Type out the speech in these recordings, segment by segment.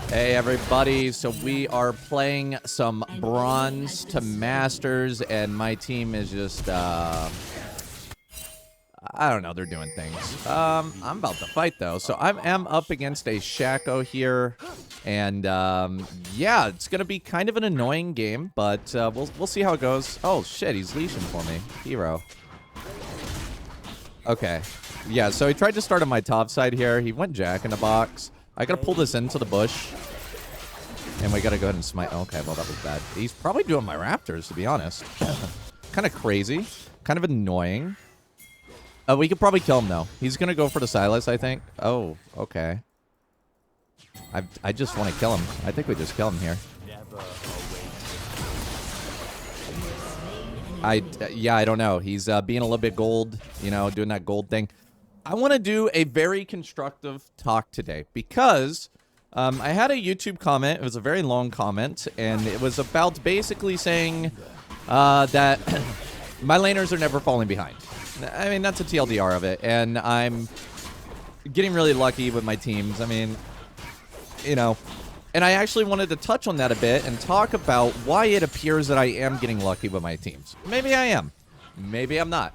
Hey everybody, so we are playing some Bronze to Masters, and my team is just, I don't know, they're doing things. I'm about to fight though, so I am up against a Shaco here, and yeah, it's gonna be kind of an annoying game, but we'll see how it goes. Oh shit, he's leashing for me, hero. Okay, yeah, so he tried to start on my top side here. He went Jack in the box. I gotta pull this into the bush. And we gotta go ahead and smite. Okay, well, that was bad. He's probably doing my raptors, to be honest. Kind of crazy. Kind of annoying. We could probably kill him, though. He's gonna go for the Silas, I think. Oh, okay. I just want to kill him. I think we just kill him here. Yeah, I don't know. He's being a little bit gold, you know, doing that gold thing. I want to do a very constructive talk today because I had a YouTube comment. It was a very long comment, and it was about basically saying that my laners are never falling behind. I mean, that's a TLDR of it, and I'm getting really lucky with my teams. I mean, you know, and I actually wanted to touch on that a bit and talk about why it appears that I am getting lucky with my teams. Maybe I am. Maybe I'm not.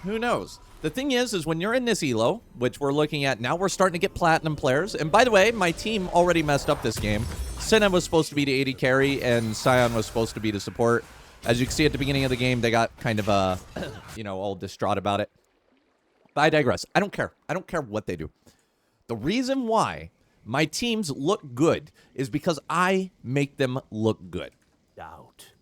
Who knows? The thing is when you're in this elo, which we're looking at now, we're starting to get platinum players. And by the way, my team already messed up this game. Senna was supposed to be the AD carry, and Sion was supposed to be the support. As you can see at the beginning of the game, they got kind of, you know, all distraught about it. But I digress. I don't care. I don't care what they do. The reason why my teams look good is because I make them look good.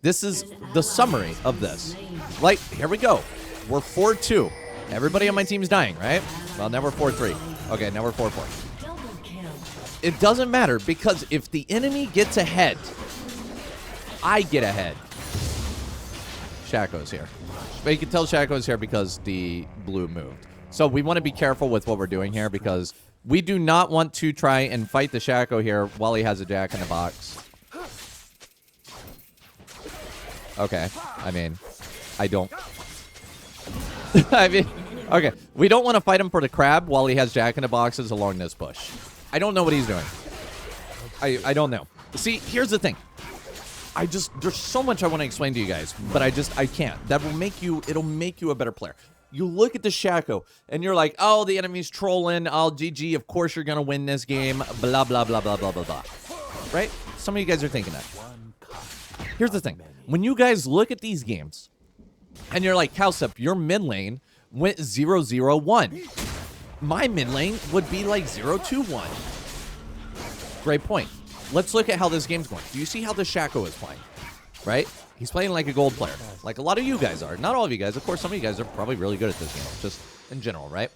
This is the summary of this. Like, here we go. We're 4-2. Everybody on my team's dying, right? Well, now we're 4-3. Okay, now we're 4-4. It doesn't matter, because if the enemy gets ahead, I get ahead. Shaco's here. But you can tell Shaco's here because the blue moved. So we want to be careful with what we're doing here, because we do not want to try and fight the Shaco here while he has a Jack in the box. Okay, I mean, I don't... I mean, okay, we don't want to fight him for the crab while he has Jack in the boxes along this bush. I don't know what he's doing. I don't know. See, here's the thing. There's so much I want to explain to you guys, but I can't. That will make you, it'll make you a better player. You look at the Shaco, and you're like, oh, the enemy's trolling, oh, GG, of course you're going to win this game, blah, blah, blah, blah, blah, blah, blah. Right? Some of you guys are thinking that. Here's the thing. When you guys look at these games, and you're like, Cowsep, your mid lane went 0-0-1. My mid lane would be like 0-2-1. Great point. Let's look at how this game's going. Do you see how the Shaco is playing? Right? He's playing like a gold player. Like a lot of you guys are. Not all of you guys. Of course, some of you guys are probably really good at this game. Just in general, right?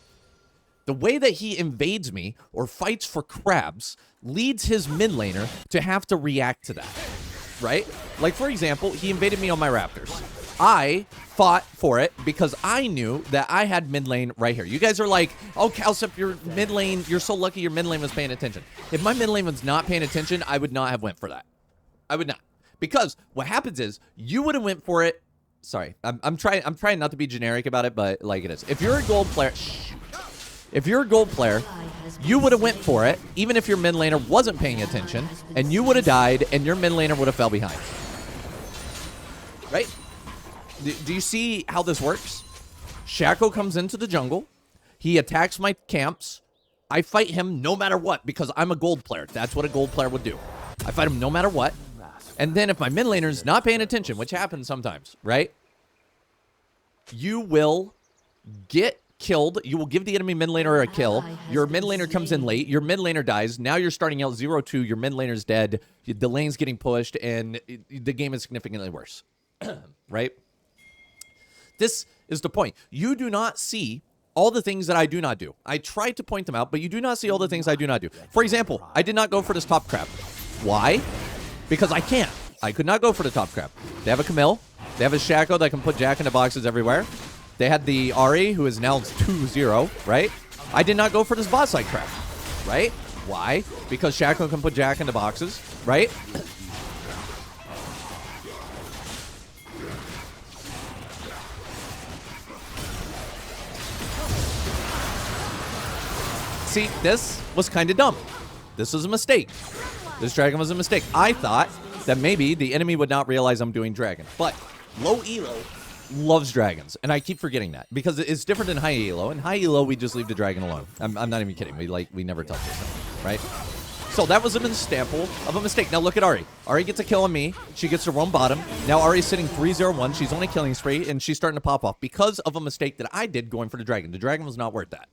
The way that he invades me or fights for crabs leads his mid laner to have to react to that. Right? Like, for example, he invaded me on my raptors. I fought for it because I knew that I had mid lane right here. You guys are like, oh, Cowsep, your mid lane, you're so lucky your mid lane was paying attention. If my mid lane was not paying attention, I would not have went for that. I would not. Because what happens is, you would have went for it. Sorry, I'm trying not to be generic about it, but like it is. If you're a gold player, if you're a gold player, you would have went for it, even if your mid laner wasn't paying attention, and you would have died, and your mid laner would have fell behind. Right? Do you see how this works? Shaco comes into the jungle. He attacks my camps. I fight him no matter what because I'm a gold player. That's what a gold player would do. I fight him no matter what. And then if my mid laner's not paying attention, which happens sometimes, right? You will get killed. You will give the enemy mid laner a kill. Your mid laner comes in late. Your mid laner dies. Now you're starting out 0-2. Your mid laner's dead. The lane's getting pushed, and the game is significantly worse. Right? This is the point. You do not see all the things that I do not do. I tried to point them out, but you do not see all the things I do not do. For example, I did not go for this top crab. Why? Because I can't. I could not go for the top crab. They have a Camille. They have a Shaco that can put Jack in the boxes everywhere. They had the Ari, who is now 2-0, right? I did not go for this bot side crab, right? Why? Because Shaco can put Jack in the boxes, right? See, this was kind of dumb. This was a mistake. This dragon was a mistake. I thought that maybe the enemy would not realize I'm doing dragon. But low elo loves dragons. And I keep forgetting that. Because it's different than high elo. In high elo, we just leave the dragon alone. I'm not even kidding. We never touch this thing, right? So that was an example of a mistake. Now look at Ari. Ari gets a kill on me. She gets to roam bottom. Now Ari's sitting 3-0-1. She's only killing spree, and she's starting to pop off because of a mistake that I did going for the dragon. The dragon was not worth that,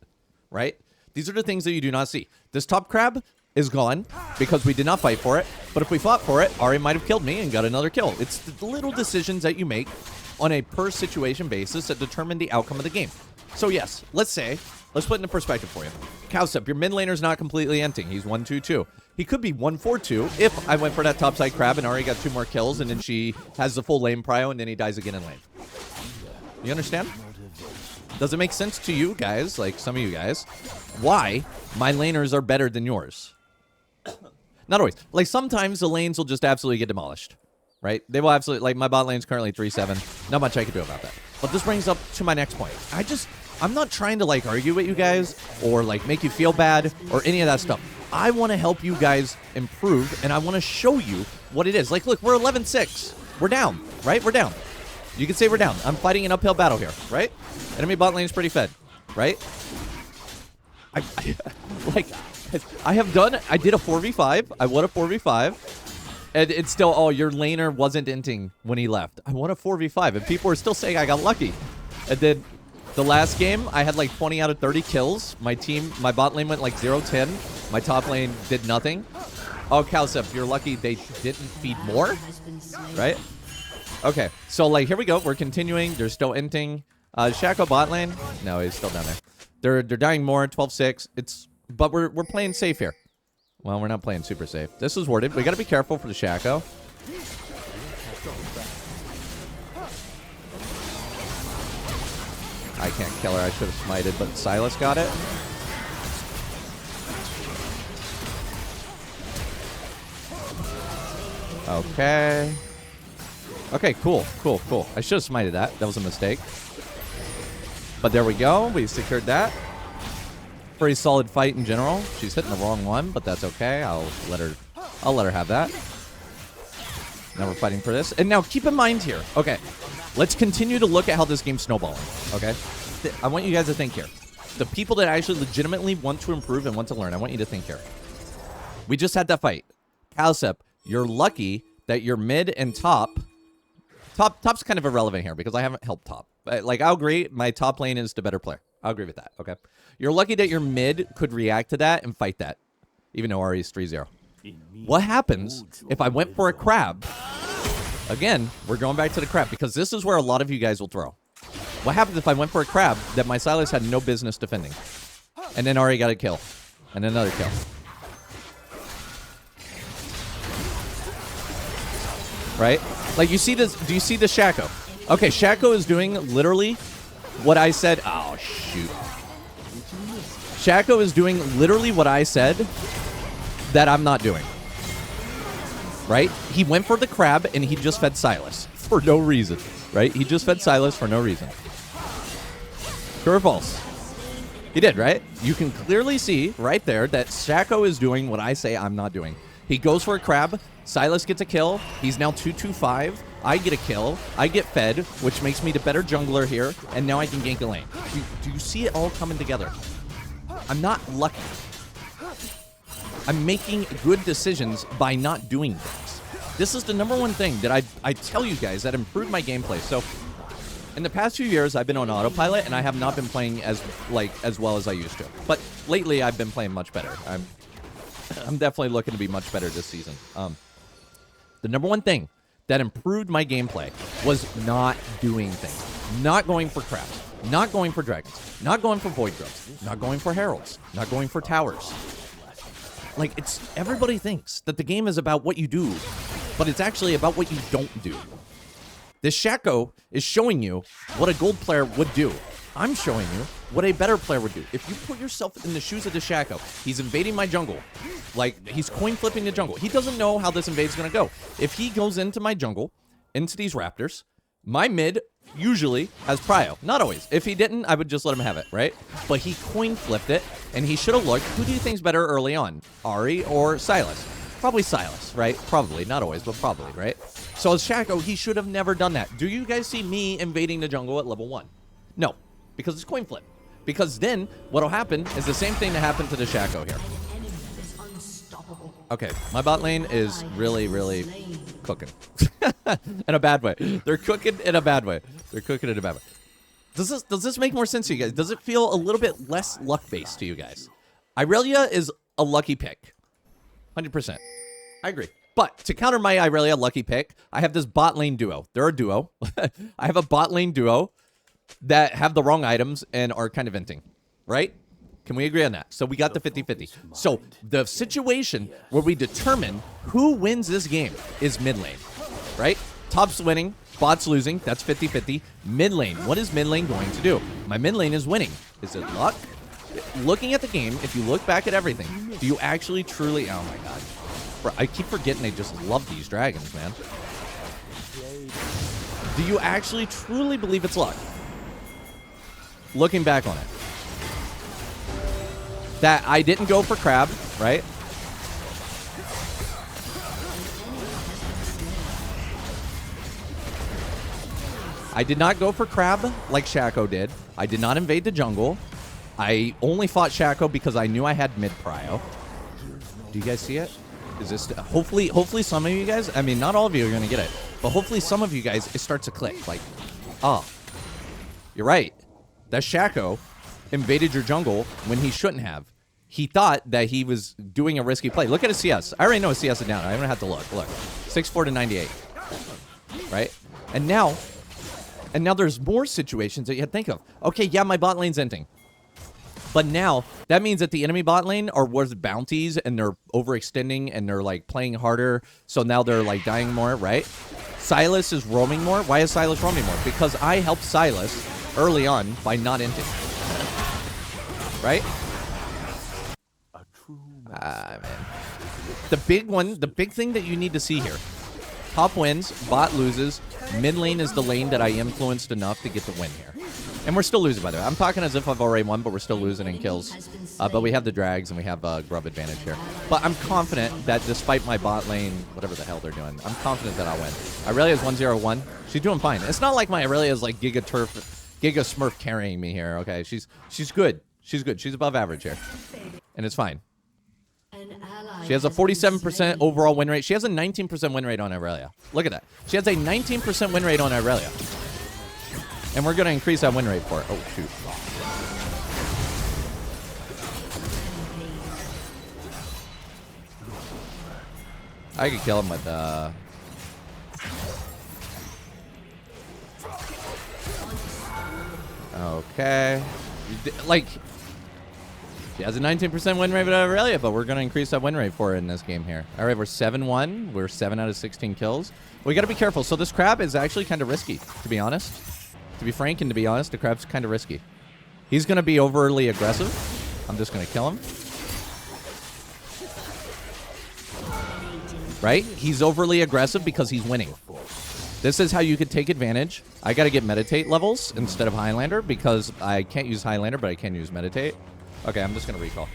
right? These are the things that you do not see. This top crab is gone because we did not fight for it. But if we fought for it, Ari might have killed me and got another kill. It's the little decisions that you make on a per situation basis that determine the outcome of the game. So yes, let's put it into perspective for you. Cowsep, your mid laner's not completely empty. He's 1-2-2. He could be 1-4-2 if I went for that topside crab and Ari got 2 more kills and then she has the full lane prio and then he dies again in lane. You understand? Does it make sense to you guys, like some of you guys, why my laners are better than yours? Not always. Like sometimes the lanes will just absolutely get demolished, right? They will absolutely, like my bot lane's currently 3-7. Not much I can do about that. But this brings up to my next point. I'm not trying to like argue with you guys or like make you feel bad or any of that stuff. I want to help you guys improve and I want to show you what it is. Like, look, we're 11-6. We're down, right? We're down. You can say we're down. I'm fighting an uphill battle here, right? Enemy bot lane is pretty fed, right? I did a 4v5. I won a 4v5. And it's still, oh, your laner wasn't inting when he left. I won a 4v5, and people are still saying I got lucky. And then the last game, I had like 20 out of 30 kills. My bot lane went like 0-10. My top lane did nothing. Oh, Cowsep, you're lucky they didn't feed more, right? Okay, so like here we go. We're continuing. They're still inting. Shaco bot lane. No, he's still down there. They're dying more. 12-6. But we're playing safe here. Well, we're not playing super safe. This is warded. We got to be careful for the Shaco. I can't kill her. I should have smited, but Silas got it. Okay. Okay, cool. I should have smited that. That was a mistake. But there we go. We secured that. Pretty solid fight in general. She's hitting the wrong one, but that's okay. I'll let her have that. Now we're fighting for this. And now keep in mind here. Okay. Let's continue to look at how this game's snowballing. Okay? I want you guys to think here. The people that actually legitimately want to improve and want to learn, I want you to think here. We just had that fight. Cowsep, you're lucky that your mid and top's kind of irrelevant here because I haven't helped top. Like, I'll agree, my top lane is the better player. I'll agree with that, okay? You're lucky that your mid could react to that and fight that, even though Ari is 3-0. What happens if I went for a crab? Again, we're going back to the crab because this is where a lot of you guys will throw. What happens if I went for a crab that my Silas had no business defending? And then Ari got a kill. And another kill. Right? Like, you see this? Do you see the Shaco? Okay, Shaco is doing literally what I said. Oh, shoot. Shaco is doing literally what I said that I'm not doing. Right? He went for the crab and he just fed Silas for no reason. Right? He just fed Silas for no reason. True or false? He did, right? You can clearly see right there that Shaco is doing what I say I'm not doing. He goes for a crab. Silas gets a kill. He's now 2-2-5. I get a kill. I get fed, which makes me the better jungler here. And now I can gank a lane. Do you see it all coming together? I'm not lucky. I'm making good decisions by not doing things. This is the #1 thing that I tell you guys that improved my gameplay. So in the past few years, I've been on autopilot, and I have not been playing as well as I used to. But lately, I've been playing much better. I'm definitely looking to be much better this season. The #1 thing that improved my gameplay was not doing things. Not going for crabs. Not going for dragons. Not going for void grubs. Not going for heralds. Not going for towers. Like, everybody thinks that the game is about what you do, but it's actually about what you don't do. This Shaco is showing you what a gold player would do. I'm showing you what a better player would do. If you put yourself in the shoes of the Shaco, he's invading my jungle. Like, he's coin flipping the jungle. He doesn't know how this invade is going to go. If he goes into my jungle, into these raptors, my mid usually has prio. Not always. If he didn't, I would just let him have it, right? But he coin flipped it, and he should have looked. Who do you think's better early on, Ari or Silas? Probably Silas, right? Probably. Not always, but probably, right? So as Shaco, he should have never done that. Do you guys see me invading the jungle at level 1? No, because it's coin flip. Because then what'll happen is the same thing that happened to the Shaco here. Okay, my bot lane is really, really cooking. In a bad way. They're cooking in a bad way. They're cooking in a bad way. Does this make more sense to you guys? Does it feel a little bit less luck-based to you guys? Irelia is a lucky pick. 100%. I agree. But to counter my Irelia lucky pick, I have this bot lane duo. They're a duo. I have a bot lane duo that have the wrong items and are kind of venting, right? Can we agree on that? So we got the 50-50. So the situation where we determine who wins this game is mid lane, right? Top's winning, bot's losing. That's 50-50. Mid lane, what is mid lane going to do? My mid lane is winning. Is it luck? Looking at the game, if you look back at everything, do you actually truly... Oh my god. Bro, I keep forgetting they just love these dragons, man. Do you actually truly believe it's luck? Looking back on it. That I didn't go for crab, right? I did not go for crab like Shaco did. I did not invade the jungle. I only fought Shaco because I knew I had mid prio. Do you guys see it? Is this hopefully some of you guys, I mean not all of you are gonna get it, but hopefully some of you guys it starts to click. Like, oh, you're right. That Shaco invaded your jungle when he shouldn't have. He thought that he was doing a risky play. Look at his CS. I already know his CS is down. I don't have to look. Look. 6-4 to 98. Right? And now there's more situations that you had to think of. Okay, yeah, my bot lane's ending. But now, that means that the enemy bot lane are worth bounties and they're overextending and they're like playing harder. So now they're like dying more, right? Silas is roaming more. Why is Silas roaming more? Because I helped Silas early on by not ending. Right? Man. The big thing that you need to see here. Top wins, bot loses, mid lane is the lane that I influenced enough to get the win here. And we're still losing, by the way. I'm talking as if I've already won, but we're still losing in kills. But we have the drags, and we have grub advantage here. But I'm confident that despite my bot lane, whatever the hell they're doing, I'm confident that I'll win. Irelia is 1-0-1. She's doing fine. It's not like my Irelia is like Giga Smurf carrying me here, okay? She's good. She's good. She's above average here. And it's fine. She has a 47% overall win rate. She has a 19% win rate on Irelia. Look at that. She has a 19% win rate on Irelia. And we're going to increase that win rate for her. Oh, shoot. I could kill him with, Okay. Like, she has a 19% win rate with Irelia, but we're going to increase that win rate for her in this game here. All right, we're 7-1. We're 7 out of 16 kills. We got to be careful. So this crab is actually kind of risky, to be honest. To be frank and to be honest, the crab's kind of risky. He's going to be overly aggressive. I'm just going to kill him. Right? He's overly aggressive because he's winning. This is how you could take advantage. I got to get Meditate levels instead of Highlander because I can't use Highlander, but I can use Meditate. Okay, I'm just going to recall.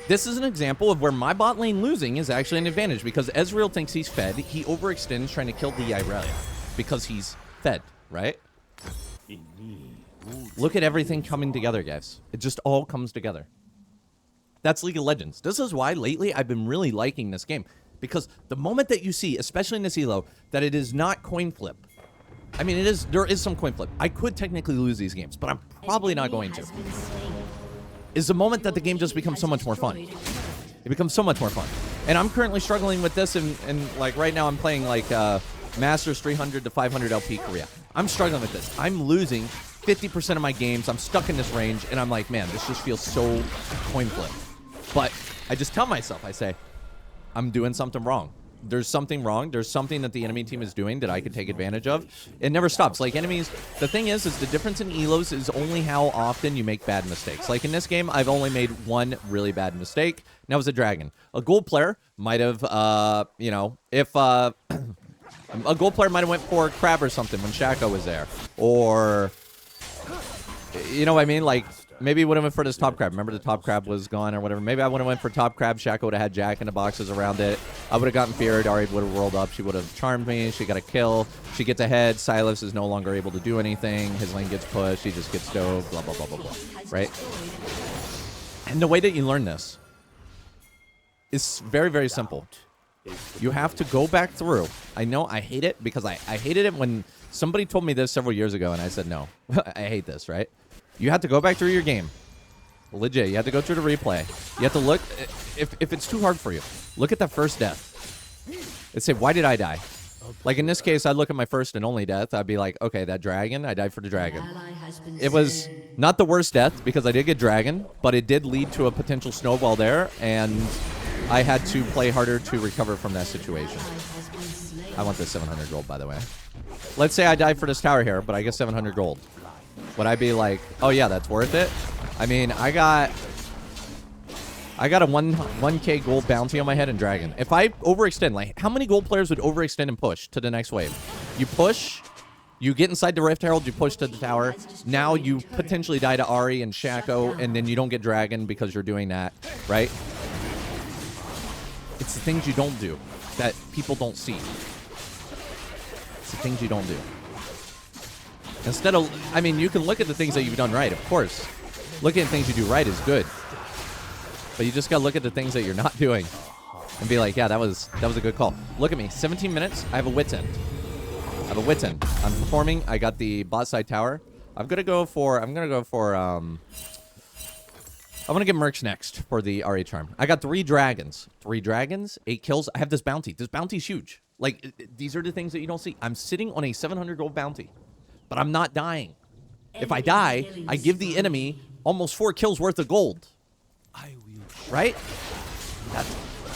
This is an example of where my bot lane losing is actually an advantage because Ezreal thinks he's fed. He overextends trying to kill the Irelia because he's fed, right? Look at everything coming together, guys. It just all comes together. That's League of Legends. This is why lately I've been really liking this game. Because the moment that you see, especially in this elo, that it is not coin flip. I mean, there is some coin flip. I could technically lose these games, but I'm probably not going to. Is the moment that the game just becomes so much more fun. It becomes so much more fun. And I'm currently struggling with this, and like right now I'm playing like Masters 300 to 500 LP Korea. I'm struggling with this. I'm losing 50% of my games. I'm stuck in this range, and I'm like, man, this just feels so coin flip. But I just tell myself, I say, I'm doing something wrong. There's something wrong. There's something that the enemy team is doing that I can take advantage of. It never stops. Like enemies, the thing is the difference in elos is only how often you make bad mistakes. Like in this game, I've only made one really bad mistake. And that was a dragon. A gold player might have, you know, if a gold player might have went for crab or something when Shaco was there. Or, you know what I mean? Like, Maybe would have went for this top crab. Remember the top crab was gone or whatever. Maybe I would have went for top crab. Shaco would have had Jack in the boxes around it. I would have gotten feared. Ari would have rolled up. She would have charmed me. She got a kill. She gets ahead. Silas is no longer able to do anything. His lane gets pushed. He just gets dove. Blah, blah, blah, blah, blah. Right? And the way that you learn this is very, very simple. You have to go back through. I know I hate it because I hated it when somebody told me this several years ago and I said, no, I hate this, right? You have to go back through your game. Legit, you have to go through the replay. You have to look, if it's too hard for you, look at that first death. And say, why did I die? Like in this case, I'd look at my first and only death. I'd be like, okay, that dragon, I died for the dragon. It was not the worst death because I did get dragon, but it did lead to a potential snowball there, and I had to play harder to recover from that situation. I want this 700 gold, by the way. Let's say I died for this tower here, but I get 700 gold. Would I be like, oh yeah, that's worth it? I mean, I got a 1K gold bounty on my head in dragon. If I overextend, like, how many gold players would overextend and push to the next wave? You push, you get inside the Rift Herald, you push to the tower. Now you potentially die to Ari and Shaco, and then you don't get dragon because you're doing that, right? It's the things you don't do that people don't see. It's the things you don't do. Instead of, I mean, you can look at the things that you've done right, of course. Looking at things you do right is good. But you just gotta look at the things that you're not doing and be like, yeah, that was a good call. Look at me, 17 minutes, I have a wit's end. I'm performing, I got the bot side tower. I'm gonna get Mercs next for the RA charm. I got 3 dragons. 3 dragons, 8 kills. I have this bounty. This bounty's huge. Like, these are the things that you don't see. I'm sitting on a 700 gold bounty, but I'm not dying. If I die, I give the enemy almost 4 kills worth of gold. Right?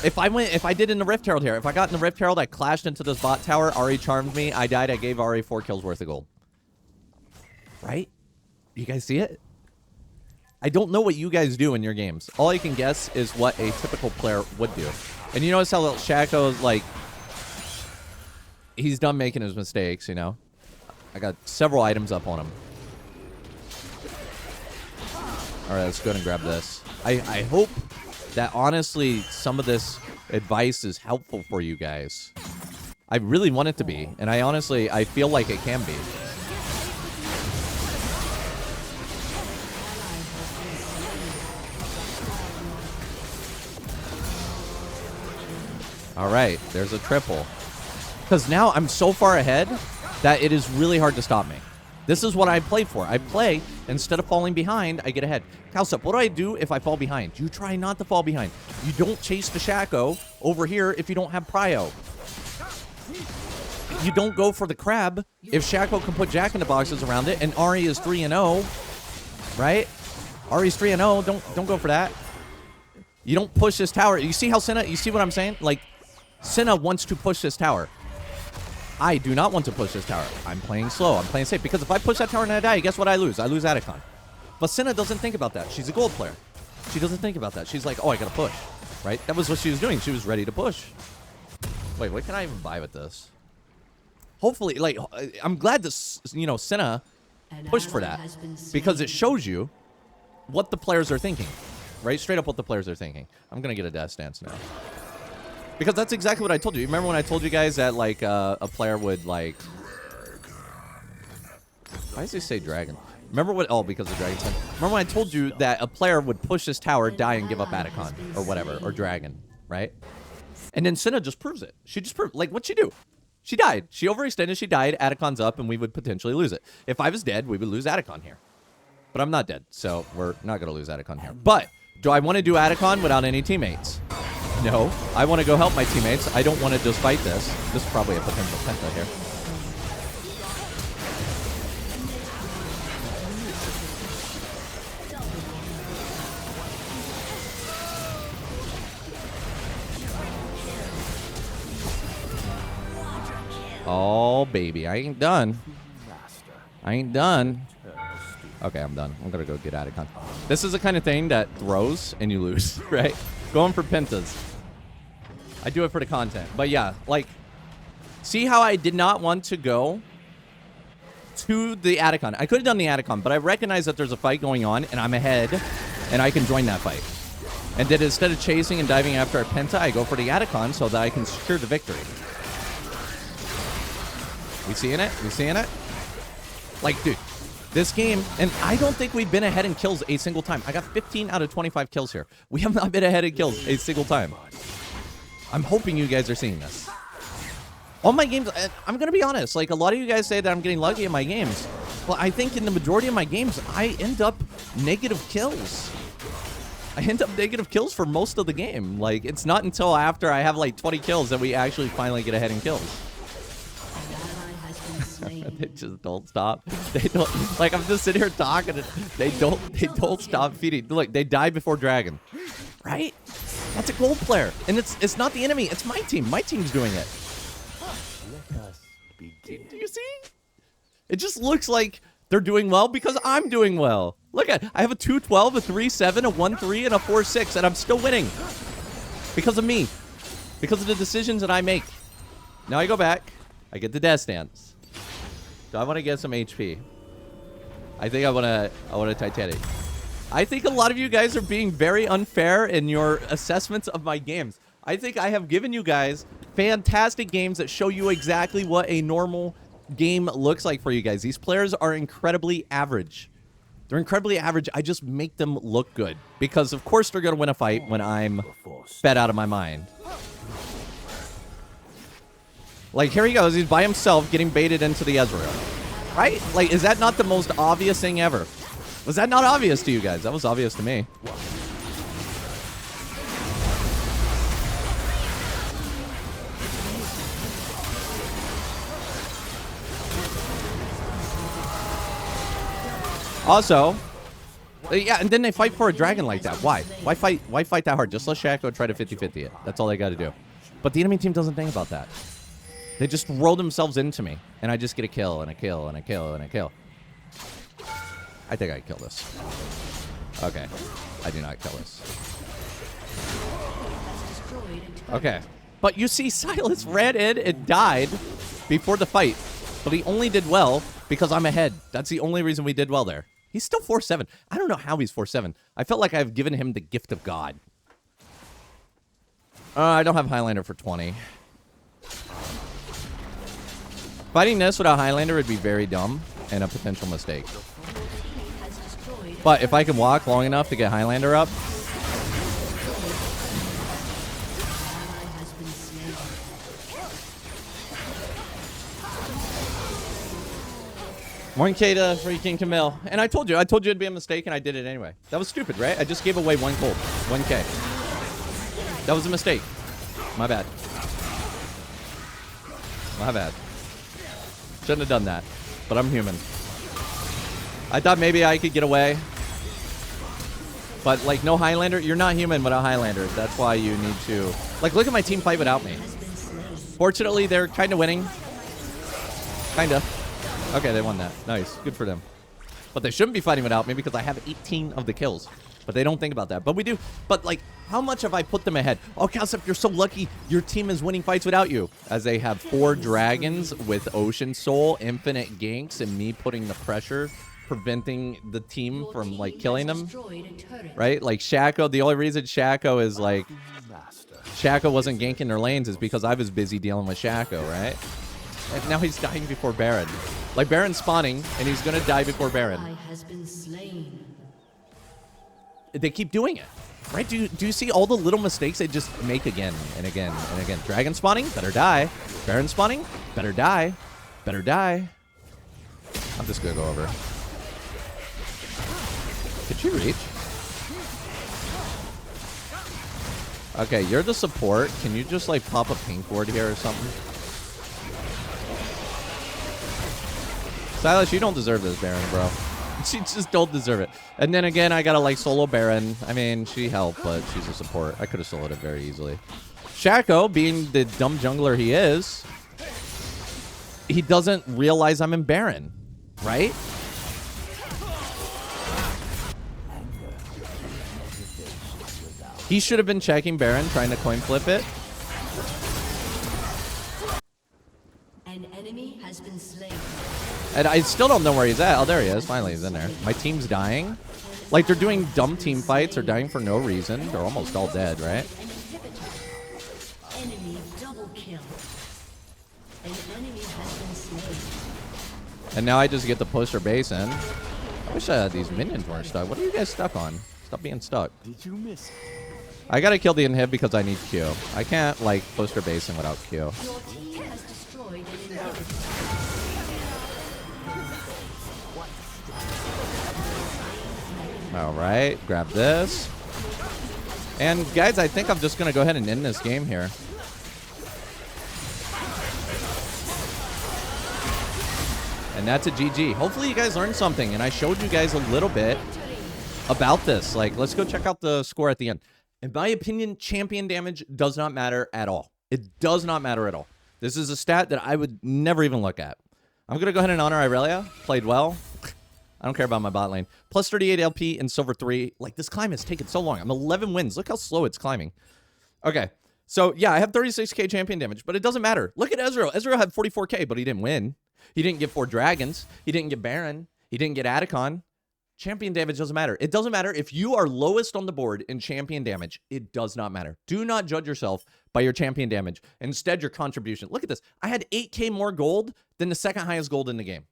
If I did in the Rift Herald here, if I got in the Rift Herald, I clashed into this bot tower, Ari charmed me, I died, I gave Ari 4 kills worth of gold. Right? You guys see it? I don't know what you guys do in your games. All I can guess is what a typical player would do. And you notice how Shaco's like, he's done making his mistakes, you know? I got several items up on him. Alright, let's go ahead and grab this. I hope that, honestly, some of this advice is helpful for you guys. I really want it to be. And I feel like it can be. Alright, there's a triple. Because now I'm so far ahead that it is really hard to stop me. This is what I play for. I play, instead of falling behind, I get ahead. Cowsep, what do I do if I fall behind? You try not to fall behind. You don't chase the Shaco over here if you don't have prio. You don't go for the crab if Shaco can put Jack in the boxes around it and Ari is 3-0, right? Ari's 3-0, don't go for that. You don't push this tower. You see how Senna, you see what I'm saying? Like, Senna wants to push this tower. I do not want to push this tower. I'm playing slow. I'm playing safe. Because if I push that tower and I die, guess what I lose? I lose Atacon. But Senna doesn't think about that. She's a gold player. She doesn't think about that. She's like, oh, I gotta push. Right? That was what she was doing. She was ready to push. Wait, what can I even buy with this? Hopefully, like, I'm glad this, you know, Senna pushed for that. Because it shows you what the players are thinking. Right? Straight up what the players are thinking. I'm gonna get a death stance now. Because that's exactly what I told you. Remember when I told you guys that, like, a player would, like... Why does he say dragon? Remember what... Oh, because of dragon son. Remember when I told you that a player would push this tower, die, and give up Atacon? Or whatever. Or dragon. Right? And then Senna just proves it. She just proved... Like, what'd she do? She died. She overextended, she died, Atacon's up, and we would potentially lose it. If I was dead, we would lose Atacon here. But I'm not dead, so we're not going to lose Atacon here. But, do I want to do Atacon without any teammates? No. I want to go help my teammates. I don't want to just fight this. This is probably a potential penta here. Oh, baby. I ain't done. I ain't done. Okay, I'm done. I'm going to go get Atacon. This is the kind of thing that throws and you lose, right? Going for pentas. I do it for the content. But yeah, like, see how I did not want to go to the Atacon. I could have done the Atacon, but I recognize that there's a fight going on, and I'm ahead, and I can join that fight. And then instead of chasing and diving after a Penta, I go for the Atacon so that I can secure the victory. We seeing it? We seeing it? Like, dude, this game, and I don't think we've been ahead in kills a single time. I got 15 out of 25 kills here. We have not been ahead in kills a single time. I'm hoping you guys are seeing this. All my games, I'm going to be honest, like a lot of you guys say that I'm getting lucky in my games. Well, I think in the majority of my games, I end up negative kills. I end up negative kills for most of the game. Like, it's not until after I have like 20 kills that we actually finally get ahead in kills. They just don't stop. They don't, like, I'm just sitting here talking and they don't stop feeding. Look, they die before dragon. Right? That's a gold player. And it's not the enemy, it's my team. My team's doing it. Do you see? It just looks like they're doing well because I'm doing well. Look at, I have a 2-12, a 3-7, a 1-3, and a 4-6, and I'm still winning. Because of me. Because of the decisions that I make. Now I go back. I get the death stance. Do I want to get some HP? I think I want to Titanic. I think a lot of you guys are being very unfair in your assessments of my games. I think I have given you guys fantastic games that show you exactly what a normal game looks like for you guys. These players are incredibly average. They're incredibly average. I just make them look good. Because, of course, they're going to win a fight when I'm fed out of my mind. Like, here he goes. He's by himself getting baited into the Ezreal. Right? Like, is that not the most obvious thing ever? Was that not obvious to you guys? That was obvious to me. Also, yeah, and then they fight for a dragon like that. Why? Why fight that hard? Just let Shaco try to 50-50 it. That's all they got to do. But the enemy team doesn't think about that. They just roll themselves into me, and I just get a kill, and a kill, and a kill, and a kill. I think I kill this. Okay. I do not kill this. Okay. But you see, Silas ran in and died before the fight. But he only did well because I'm ahead. That's the only reason we did well there. He's still 4-7. I don't know how he's 4-7. I felt like I've given him the gift of God. I don't have Highlander for 20. Fighting this without Highlander would be very dumb and a potential mistake. But if I can walk long enough to get Highlander up... $1K to freaking Camille. And I told you it'd be a mistake, and I did it anyway. That was stupid, right? I just gave away 1 gold. 1K. That was a mistake. My bad. My bad. Shouldn't have done that. But I'm human. I thought maybe I could get away. But, like, no Highlander. You're not human without Highlander. That's why you need to... Like, look at my team fight without me. Fortunately, they're kind of winning. Kind of. Okay, they won that. Nice. Good for them. But they shouldn't be fighting without me because I have 18 of the kills. But they don't think about that. But we do. But, like, how much have I put them ahead? Oh, Cowsep, you're so lucky. Your team is winning fights without you. As they have 4 dragons with Ocean Soul, infinite ganks, and me putting the pressure, preventing the team from, like, killing them. Right? Like, Shaco, the only reason Shaco is, like... Shaco wasn't ganking their lanes is because I was busy dealing with Shaco, right? And now he's dying before Baron. Like, Baron's spawning, and he's gonna die before Baron. They keep doing it, right? Do you see all the little mistakes they just make again and again and again? Dragon spawning, better die. Baron spawning, better die. Better die. I'm just gonna go over. Could she reach? Okay, you're the support. Can you just, like, pop a pink ward here or something? Silas, you don't deserve this, Baron, bro. She just don't deserve it. And then again, I gotta, like, solo Baron. I mean, she helped, but she's a support. I could have soloed it very easily. Shaco, being the dumb jungler he is, he doesn't realize I'm in Baron, right? He should have been checking Baron, trying to coin flip it. An enemy has been slain. And I still don't know where he's at. Oh, there he is. Finally, he's in there. My team's dying. Like, they're doing dumb team fights. They're dying for no reason. They're almost all dead, right? Enemy double kill. An enemy has been slain. And now I just get to push their base in. I wish these minions weren't stuck. What are you guys stuck on? Stop being stuck. Did you miss? I gotta kill the inhib because I need Q. I can't, like, push their base in without Q. Your team has destroyed an inhibitor. Alright, grab this. And, guys, I think I'm just gonna go ahead and end this game here. And that's a GG. Hopefully you guys learned something, and I showed you guys a little bit about this. Like, let's go check out the score at the end. In my opinion, champion damage does not matter at all. It does not matter at all. This is a stat that I would never even look at. I'm going to go ahead and honor Irelia. Played well. I don't care about my bot lane. Plus 38 LP in silver 3. Like, this climb has taken so long. I'm 11 wins. Look how slow it's climbing. Okay. So, yeah, I have 36k champion damage, but it doesn't matter. Look at Ezreal. Ezreal had 44k, but he didn't win. He didn't get 4 dragons. He didn't get Baron. He didn't get Atacon. Champion damage doesn't matter. It doesn't matter if you are lowest on the board in champion damage. It does not matter. Do not judge yourself by your champion damage. Instead, your contribution. Look at this. I had 8k more gold than the second highest gold in the game.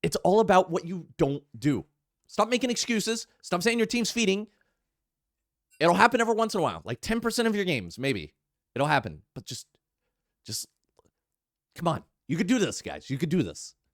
It's all about what you don't do. Stop making excuses. Stop saying your team's feeding. It'll happen every once in a while. Like 10% of your games, maybe. It'll happen. But just come on. You could do this, guys. You could do this.